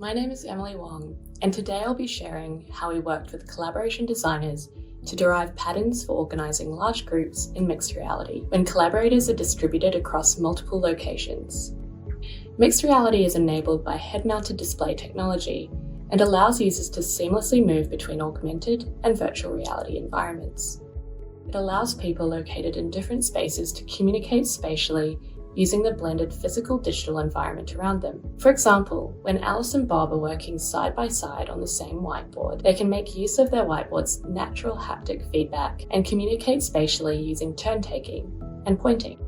My name is Emily Wong, and today I'll be sharing how we worked with collaboration designers to derive patterns for organising large groups in mixed reality when collaborators are distributed across multiple locations. Mixed reality is enabled by head-mounted display technology and allows users to seamlessly move between augmented and virtual reality environments. It allows people located in different spaces to communicate spatially using the blended physical-digital environment around them. For example, when Alice and Bob are working side by side on the same whiteboard, they can make use of their whiteboard's natural haptic feedback and communicate spatially using turn-taking and pointing.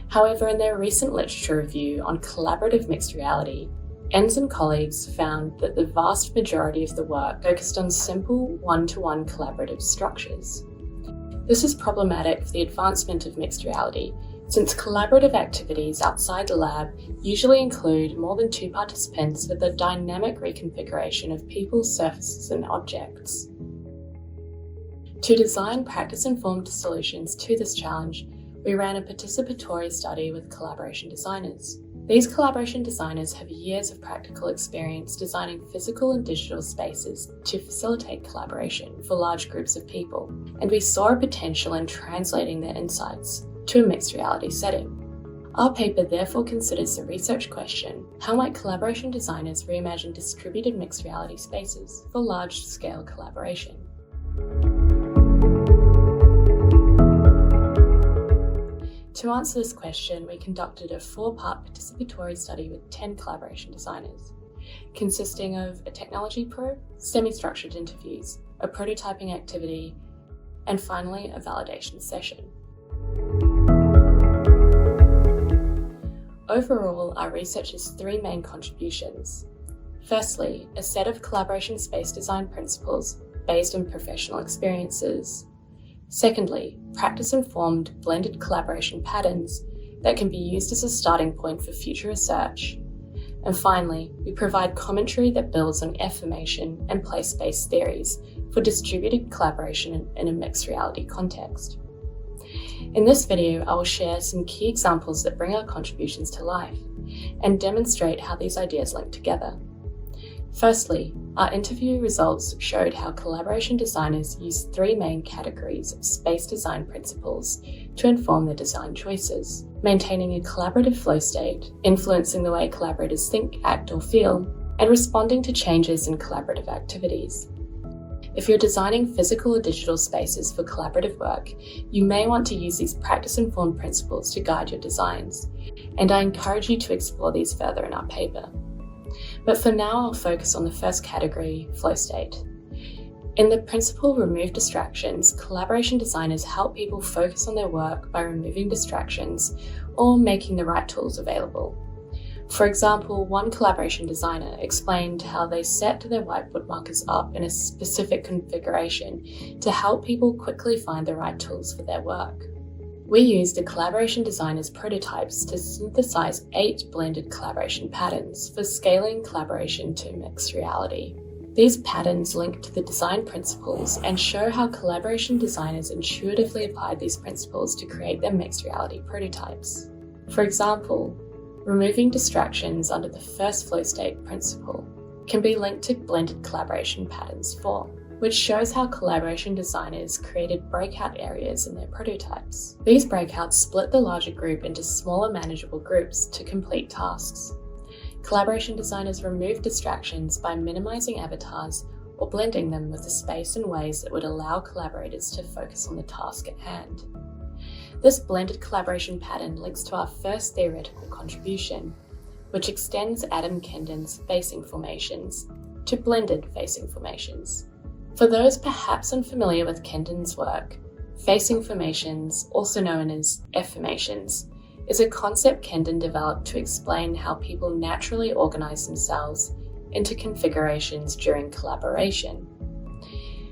However, in their recent literature review on collaborative mixed reality, Enns and colleagues found that the vast majority of the work focused on simple one-to-one collaborative structures. This is problematic for the advancement of mixed reality, since collaborative activities outside the lab usually include more than 2 participants with a dynamic reconfiguration of people, surfaces, and objects. To design practice-informed solutions to this challenge, we ran a participatory study with collaboration designers. These collaboration designers have years of practical experience designing physical and digital spaces to facilitate collaboration for large groups of people, and we saw a potential in translating their insights to a mixed reality setting. Our paper therefore considers the research question: how might collaboration designers reimagine distributed mixed reality spaces for large-scale collaboration? To answer this question, we conducted a 4-part participatory study with 10 collaboration designers, consisting of a technology probe, semi-structured interviews, a prototyping activity, and finally a validation session. Overall, our research has 3 main contributions. Firstly, a set of collaboration space design principles based on professional experiences. Secondly, practice-informed blended collaboration patterns that can be used as a starting point for future research. And finally, we provide commentary that builds on affirmation and place-based theories for distributed collaboration in a mixed reality context. In this video, I will share some key examples that bring our contributions to life and demonstrate how these ideas link together. Firstly, our interview results showed how collaboration designers use 3 main categories of space design principles to inform their design choices: maintaining a collaborative flow state, influencing the way collaborators think, act, or feel, and responding to changes in collaborative activities. If you're designing physical or digital spaces for collaborative work, you may want to use these practice-informed principles to guide your designs, and I encourage you to explore these further in our paper. But for now, I'll focus on the first category, flow state. In the principle Remove Distractions, collaboration designers help people focus on their work by removing distractions or making the right tools available. For example, one collaboration designer explained how they set their whiteboard markers up in a specific configuration to help people quickly find the right tools for their work. We used the collaboration designer's prototypes to synthesize 8 blended collaboration patterns for scaling collaboration to mixed reality. These patterns link to the design principles and show how collaboration designers intuitively applied these principles to create their mixed reality prototypes. For example, removing distractions under the first flow state principle can be linked to blended collaboration patterns 4, which shows how collaboration designers created breakout areas in their prototypes. These breakouts split the larger group into smaller manageable groups to complete tasks. Collaboration designers remove distractions by minimizing avatars or blending them with the space in ways that would allow collaborators to focus on the task at hand. This blended collaboration pattern links to our first theoretical contribution, which extends Adam Kendon's facing formations to blended facing formations. For those perhaps unfamiliar with Kendon's work, facing formations, also known as F-formations, is a concept Kendon developed to explain how people naturally organize themselves into configurations during collaboration.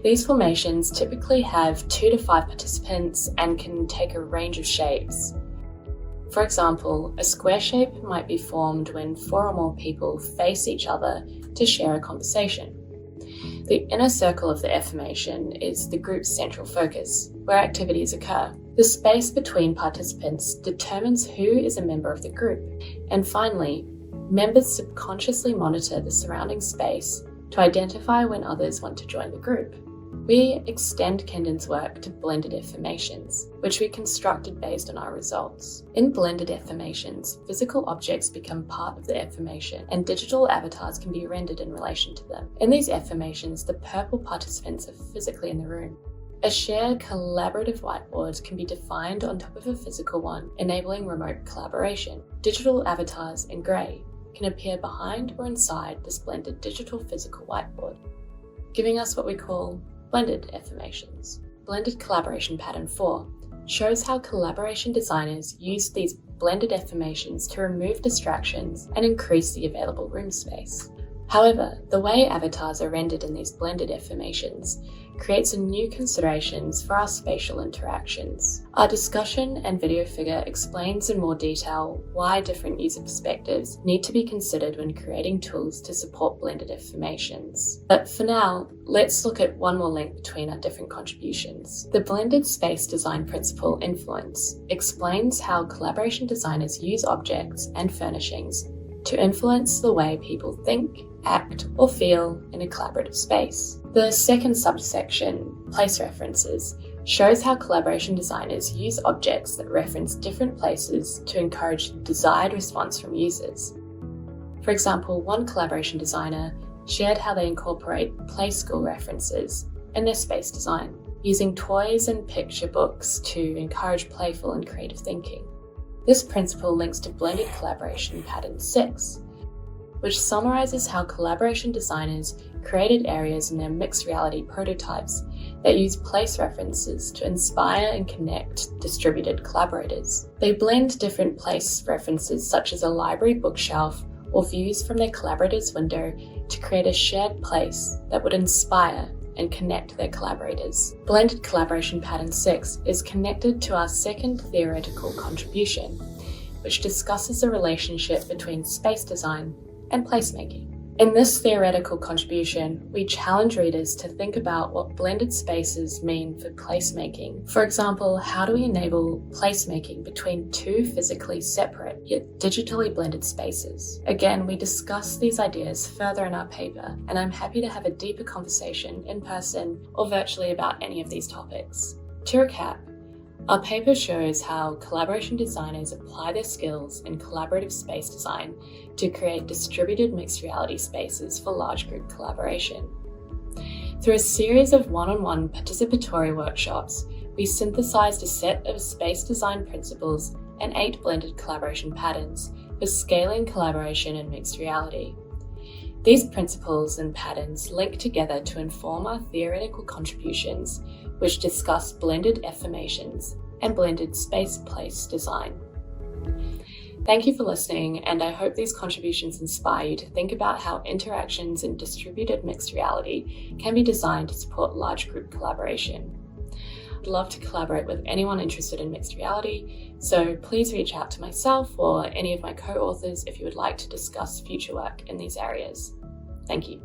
These formations typically have 2 to 5 participants and can take a range of shapes. For example, a square shape might be formed when 4 or more people face each other to share a conversation. The inner circle of the F-formation is the group's central focus, where activities occur. The space between participants determines who is a member of the group. And finally, Members subconsciously monitor the surrounding space to identify when others want to join the group. We extend Kendon's work to blended affirmations, which we constructed based on our results. In blended affirmations, physical objects become part of the affirmation and digital avatars can be rendered in relation to them. In these affirmations, the purple participants are physically in the room. A shared collaborative whiteboard can be defined on top of a physical one, enabling remote collaboration. Digital avatars in grey can appear behind or inside this blended digital physical whiteboard, giving us what we call blended affirmations. Blended collaboration pattern 4 shows how collaboration designers use these blended affirmations to remove distractions and increase the available room space. However, the way avatars are rendered in these blended affirmations creates new considerations for our spatial interactions. Our discussion and video figure explains in more detail why different user perspectives need to be considered when creating tools to support blended affirmations. But for now, let's look at one more link between our different contributions. The blended space design principle influence explains how collaboration designers use objects and furnishings to influence the way people think, act, or feel in a collaborative space. The second subsection, place references, shows how collaboration designers use objects that reference different places to encourage the desired response from users. For example, one collaboration designer shared how they incorporate play school references in their space design, using toys and picture books to encourage playful and creative thinking. This principle links to blended collaboration pattern 6, which summarizes how collaboration designers created areas in their mixed reality prototypes that use place references to inspire and connect distributed collaborators. They blend different place references such as a library bookshelf or views from their collaborators' window to create a shared place that would inspire and connect their collaborators. Blended collaboration pattern 6 is connected to our second theoretical contribution, which discusses the relationship between space design and placemaking. In this theoretical contribution, we challenge readers to think about what blended spaces mean for placemaking. For example, how do we enable placemaking between two physically separate yet digitally blended spaces? Again, we discuss these ideas further in our paper, and I'm happy to have a deeper conversation in person or virtually about any of these topics. To recap, our paper shows how collaboration designers apply their skills in collaborative space design to create distributed mixed reality spaces for large group collaboration. Through a series of one-on-one participatory workshops, we synthesized a set of space design principles and 8 blended collaboration patterns for scaling collaboration in mixed reality. These principles and patterns link together to inform our theoretical contributions, which discuss blended affirmations and blended space-place design. Thank you for listening, and I hope these contributions inspire you to think about how interactions in distributed mixed reality can be designed to support large group collaboration. I'd love to collaborate with anyone interested in mixed reality, so please reach out to myself or any of my co-authors if you would like to discuss future work in these areas. Thank you.